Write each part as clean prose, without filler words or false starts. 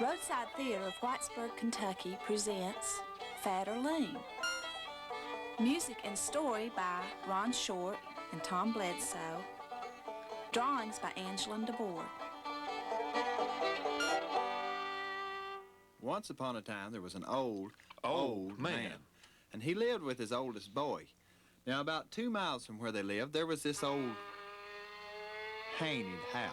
Roadside Theater of Whitesburg, Kentucky presents Fat or Lean. Music and story by Ron Short and Tom Bledsoe. Drawings by Angela DeBoer. Once upon a time, there was an old man, and he lived with his oldest boy. Now, about 2 miles from where they lived, there was this old painted house.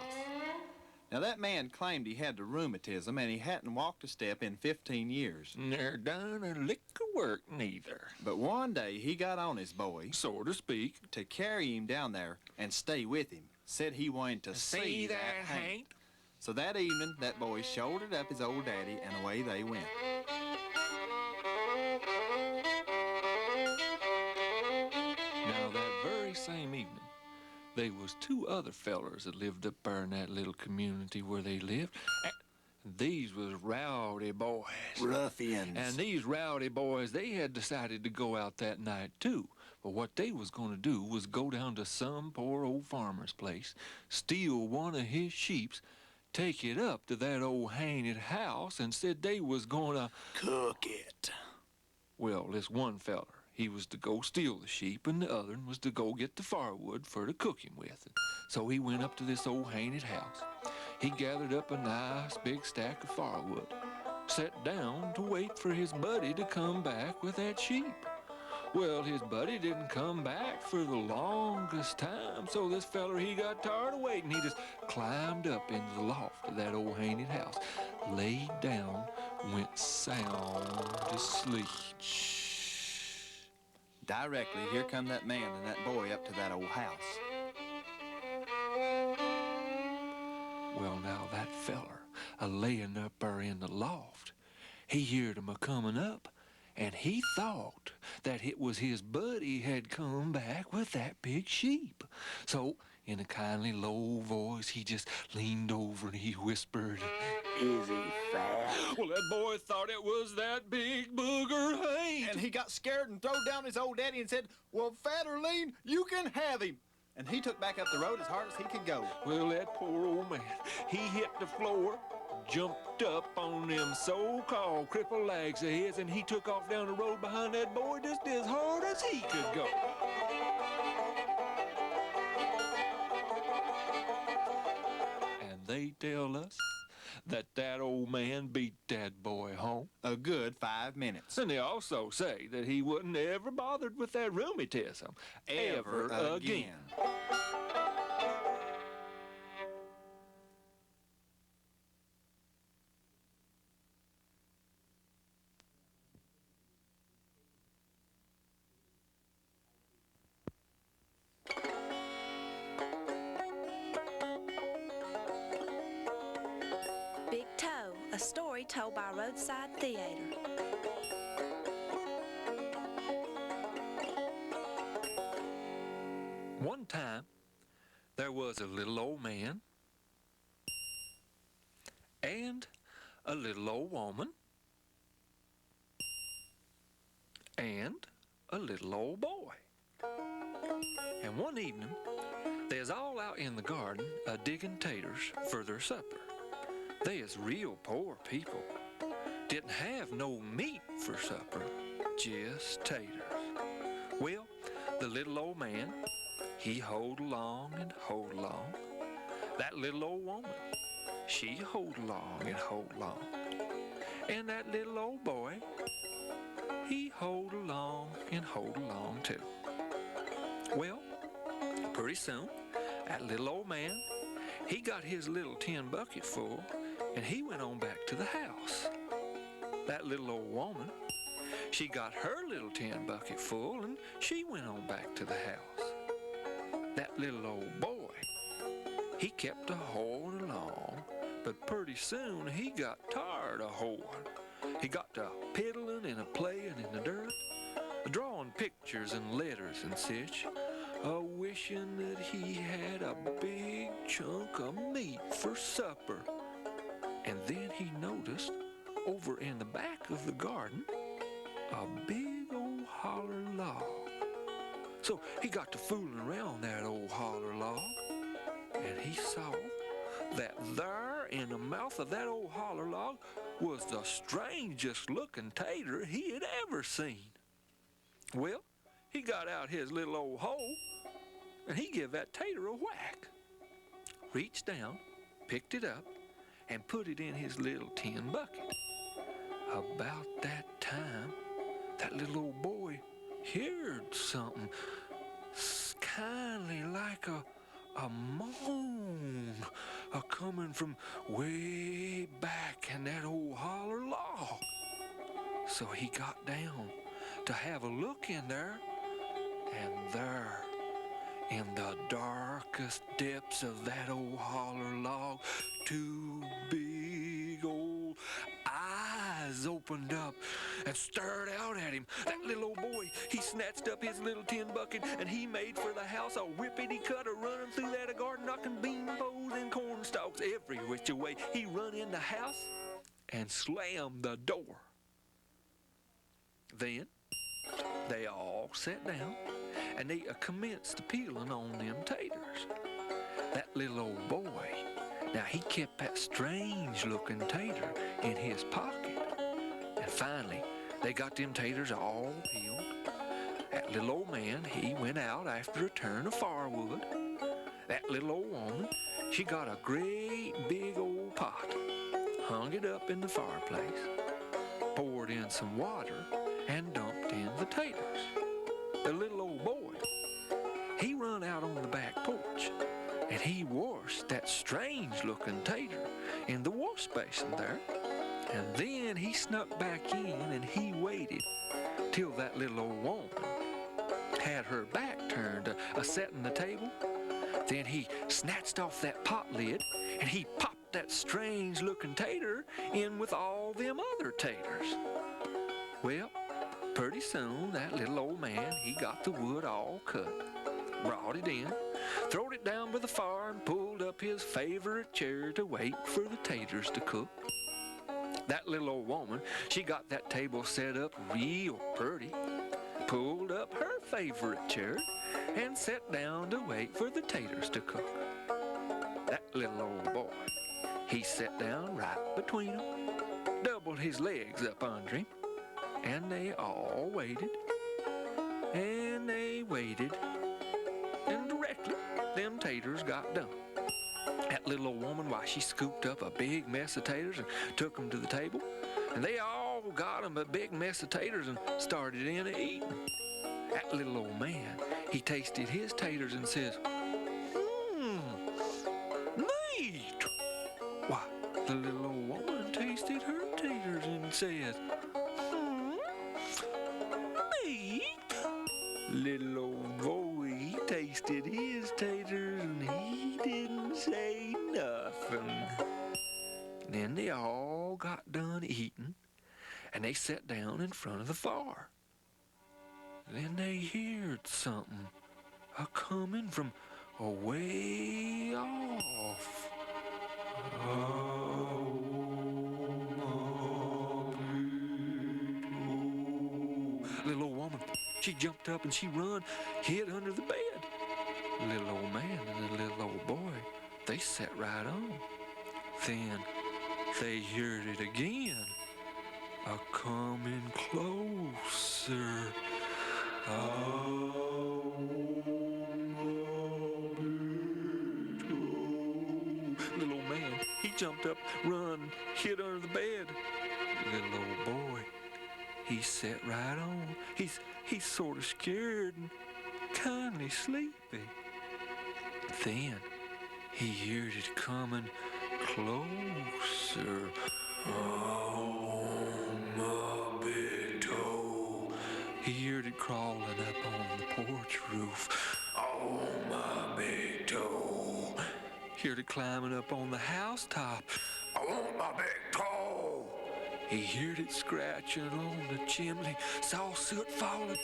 Now, that man claimed he had the rheumatism, and he hadn't walked a step in 15 years. Ne'er done a lick of work, neither. But one day, he got on his boy, So to speak. to carry him down there and stay with him. Said he wanted to see that Hank. So that evening, that boy shouldered up his old daddy, and away they went. Now, that very same evening, they was 2 other fellers that lived up there in that little community where they lived. And these was rowdy boys. Ruffians. And these rowdy boys, they had decided to go out that night, too. But what they was going to do was go down to some poor old farmer's place, steal one of his sheeps, take it up to that old haunted house, and said they was going to Cook it. Well, this one feller, he was to go steal the sheep, and the other was to go get the firewood for to cook him with. So he went up to this old haunted house. He gathered up a nice big stack of firewood, sat down to wait for his buddy to come back with that sheep. Well, his buddy didn't come back for the longest time, so this feller, he got tired of waiting. He just climbed up into the loft of that old haunted house, laid down, went sound asleep. Directly, here come that man and that boy up to that old house. Well, now that feller, a-layin' up there in the loft, he heard 'em a-comin' up, and he thought that it was his buddy had come back with that big sheep. So, in a kindly low voice, he just leaned over and he whispered, "Is he fat?" Well, that boy thought it was that big booger Hank. And he got scared and throwed down his old daddy and said, "Well, Fat or Lean, you can have him." And he took back up the road as hard as he could go. Well, that poor old man, he hit the floor, jumped up on them so-called crippled legs of his, and he took off down the road behind that boy just as hard as he could go. And they tell us that that old man beat that boy home. A good 5 minutes. And they also say that he wasn't ever bothered with that rheumatism ever again. Big Toe, a story told by Roadside Theater. One time, there was a little old man and a little old woman and a little old boy. And one evening, they was all out in the garden a-digging taters for their supper. They is real poor people. Didn't have no meat for supper, just taters. Well, the little old man, he hoed along and hoed along. That little old woman, she hoed along and hoed along. And that little old boy, he hoed along and hoed along too. Well, pretty soon, that little old man, he got his little tin bucket full, and he went on back to the house. That little old woman, she got her little tin bucket full, and she went on back to the house. That little old boy, he kept a-hoeing along, but pretty soon he got tired of hoeing. He got to piddling and a-playing in the dirt, drawing pictures and letters and such, a-wishing that he had a big chunk of meat for supper. And then he noticed, over in the back of the garden, a big old holler log. So he got to fooling around that old holler log, and he saw that there in the mouth of that old holler log was the strangest looking tater he had ever seen. Well, he got out his little old hole and he give that tater a whack. Reached down, picked it up, and put it in his little tin bucket. About that time, that little old boy heard something kindly like a moan a-coming from way back in that old holler log. So he got down to have a look in there, and there, in the darkest depths of that old holler log, two big old eyes opened up and stared out at him. That little old boy, he snatched up his little tin bucket and he made for the house, a whippity-cutter running through that garden, knocking bean poles and corn stalks every which way. He run in the house and slammed the door. Then they all sat down and they commenced peeling on them taters. That little old boy, now he kept that strange-looking tater in his pocket. And finally, they got them taters all peeled. That little old man, he went out after a turn of firewood. That little old woman, she got a great big old pot, hung it up in the fireplace, poured in some water, and dumped in the taters. The little old boy, he run out on the back porch, and he washed that strange-looking tater in the wash basin there. And then he snuck back in and he waited till that little old woman had her back turned a-setting the table. Then he snatched off that pot lid and he popped that strange-looking tater in with all them other taters. Well, pretty soon that little old man, he got the wood all cut, brought it in, throwed it down by the fire, and pulled up his favorite chair to wait for the taters to cook. That little old woman, she got that table set up real pretty, pulled up her favorite chair, and sat down to wait for the taters to cook. That little old boy, he sat down right between them, doubled his legs up under him, and they all waited, and they waited, and directly them taters got done. That little old woman, why, she scooped up a big mess of taters and took them to the table, and they all got them a big mess of taters and started in and eating. That little old man, he tasted his taters and says, meat. Why, the little old woman tasted her taters and says, meat. Little old boy, he tasted his taters and he didn't say nothing. Then they all got done eating and they sat down in front of the fire. Then they heard something a-coming from away off. Little old woman, she jumped up and she run, hid under the bed. Little old man and the little old boy, they sat right on. Then they heard it again, a-coming closer. Little old man, he jumped up, run, hid under the bed. Little old boy, he sat right on. He's sort of scared and kindly sleepy. Then he heard it coming closer. Oh, my big toe. He heard it crawling up on the porch roof. Oh, my big toe. Heard it climbing up on the housetop. Oh, my big toe. He heard it scratching on the chimney, saw soot falling.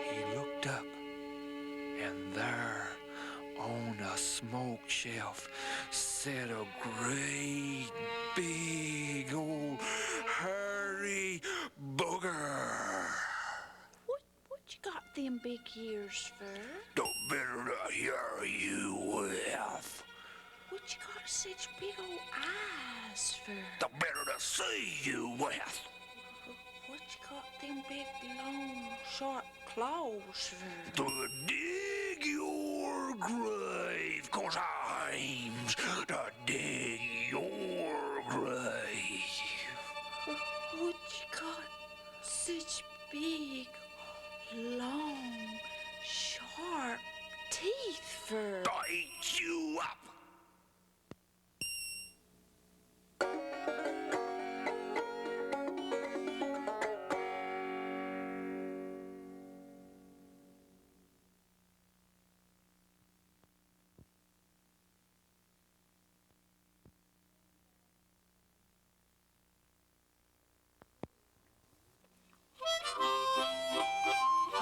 He looked up, and there, on a smoke shelf, sat a great big old hairy booger. What you got them big ears for? Don't better to hear you with. What you got such big old eyes for? The better to see you with. What you got them big, long, sharp claws for? To dig your grave, 'cause I'm to dig your grave. What you got such big, long, sharp teeth for? To eat you up.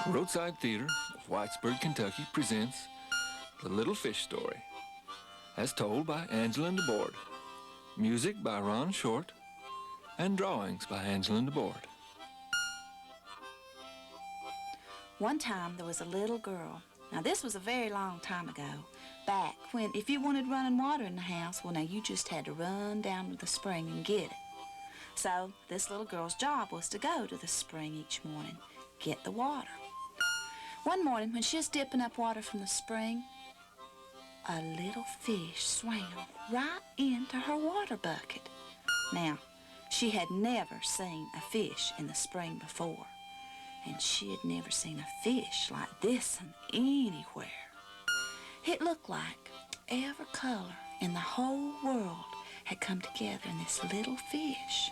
Roadside Theater of Whitesburg, Kentucky presents The Little Fish Story, as told by Angela DeBoard, music by Ron Short, and drawings by Angela DeBoard. One time there was a little girl. Now this was a very long time ago, back when if you wanted running water in the house, well now you just had to run down to the spring and get it. So this little girl's job was to go to the spring each morning, get the water. One morning when she was dipping up water from the spring, a little fish swam right into her water bucket. Now, she had never seen a fish in the spring before, and she had never seen a fish like this one anywhere. It looked like every color in the whole world had come together in this little fish.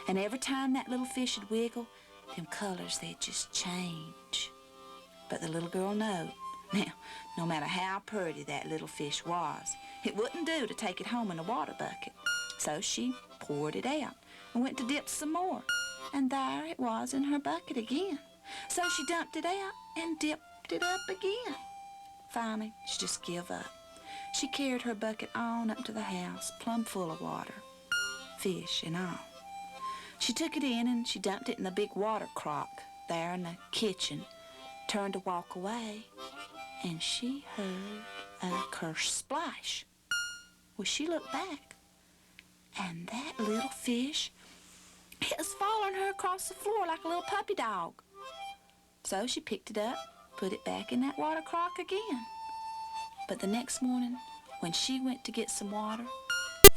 And every time that little fish would wiggle, them colors, they'd just change. But the little girl knowed. Now, no matter how pretty that little fish was, it wouldn't do to take it home in a water bucket. So she poured it out and went to dip some more. And there it was in her bucket again. So she dumped it out and dipped it up again. Finally, she just gave up. She carried her bucket on up to the house, plumb full of water, fish and all. She took it in and she dumped it in the big water crock there in the kitchen, turned to walk away, and she heard a curse splash. Well, she looked back, and that little fish, it was following her across the floor like a little puppy dog. So she picked it up, put it back in that water crock again. But the next morning, when she went to get some water,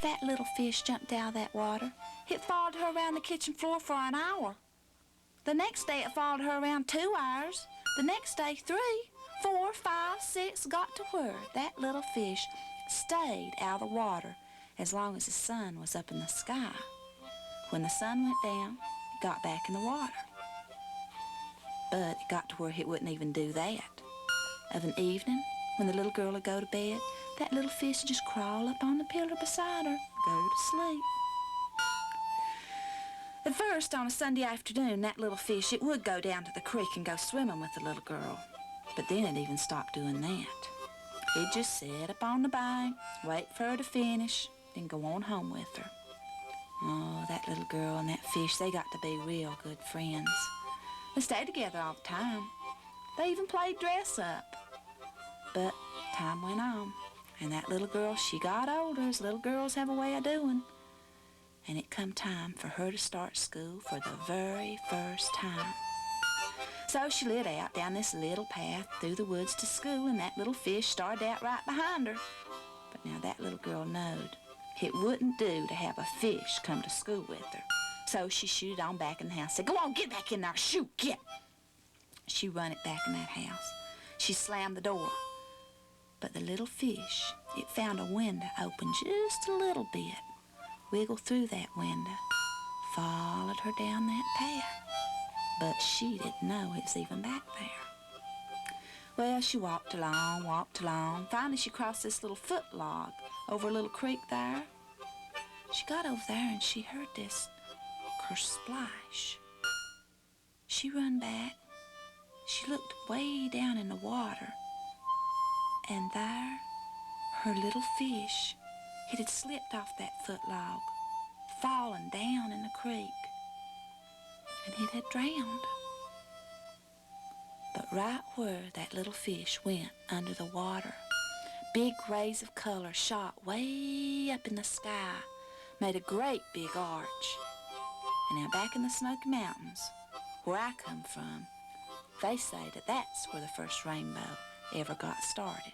that little fish jumped out of that water. It followed her around the kitchen floor for an hour. The next day, it followed her around 2 hours. The next day, 3, 4, 5, 6, got to where that little fish stayed out of the water as long as the sun was up in the sky. When the sun went down, it got back in the water. But it got to where it wouldn't even do that. Of an evening, when the little girl would go to bed, that little fish would just crawl up on the pillow beside her, go to sleep. At first, on a Sunday afternoon, that little fish, it would go down to the creek and go swimming with the little girl. But then it even stopped doing that. It'd just sit up on the bank, wait for her to finish, then go on home with her. Oh, that little girl and that fish, they got to be real good friends. They stayed together all the time. They even played dress up. But time went on, and that little girl, she got older, as little girls have a way of doing. And it come time for her to start school for the very first time. So she lit out down this little path through the woods to school, and that little fish started out right behind her. But now that little girl knowed it wouldn't do to have a fish come to school with her. So she shooted on back in the house, said, "Go on, get back in there, shoot, get." She run it back in that house. She slammed the door. But the little fish, it found a window open just a little bit, wiggled through that window, followed her down that path. But she didn't know it was even back there. Well, she walked along. Finally, she crossed this little foot log over a little creek there. She got over there and she heard this splash. She run back. She looked way down in the water. And there, her little fish, it had slipped off that foot log, fallen down in the creek, and it had drowned. But right where that little fish went under the water, big rays of color shot way up in the sky, made a great big arch. And now back in the Smoky Mountains, where I come from, they say that that's where the first rainbow ever got started.